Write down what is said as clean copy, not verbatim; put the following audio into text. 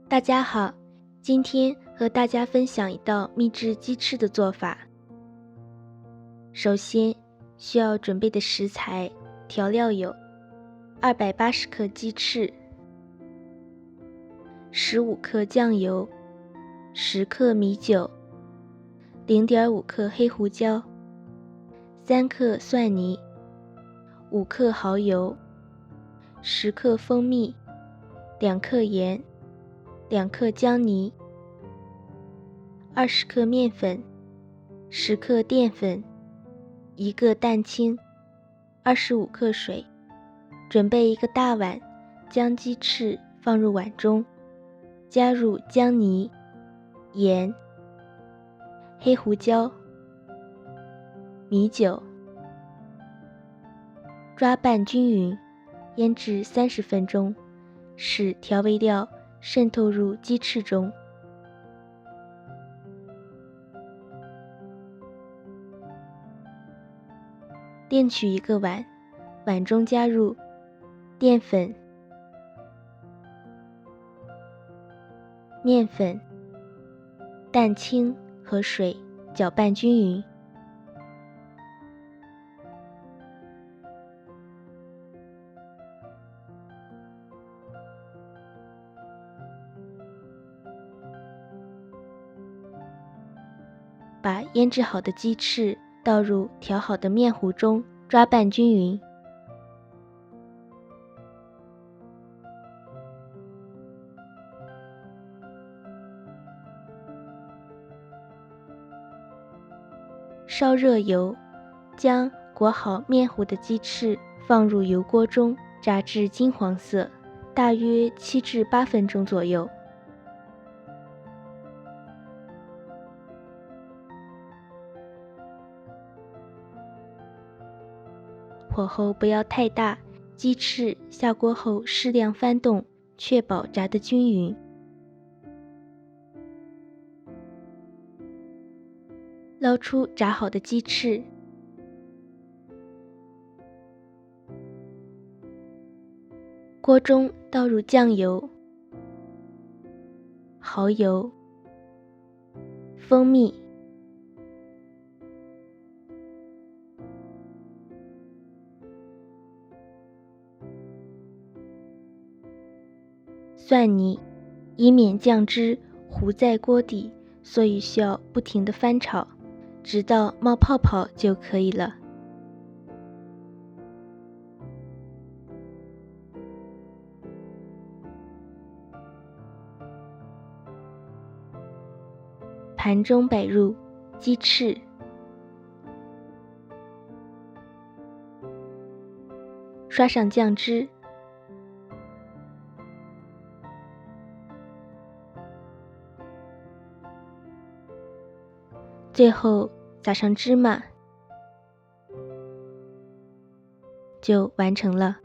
大家好，今天和大家分享一道秘制鸡翅的做法。首先需要准备的食材调料有280克鸡翅、15克酱油、10克米酒、0.5克黑胡椒、3克蒜泥、5克蚝油、10克蜂蜜、2克盐、2克姜泥、20克面粉、10克淀粉、1个蛋清、25克水。准备一个大碗，将鸡翅放入碗中，加入姜泥、盐、黑胡椒、米酒，抓拌均匀，腌制30分钟，使调味料渗透入鸡翅中。另取一个碗，碗中加入淀粉、面粉、蛋清和水，搅拌均匀。把腌制好的鸡翅倒入调好的面糊中，抓拌均匀。烧热油，将裹好面糊的鸡翅放入油锅中，炸至金黄色，大约7至8分钟左右。火候不要太大，鸡翅下锅后适量翻动，确保炸得均匀。捞出炸好的鸡翅，锅中倒入酱油、蚝油、蜂蜜、蒜泥，以免酱汁糊在锅底，所以需要不停地翻炒，直到冒泡泡就可以了。盘中摆入鸡翅，刷上酱汁，最后撒上芝麻，就完成了。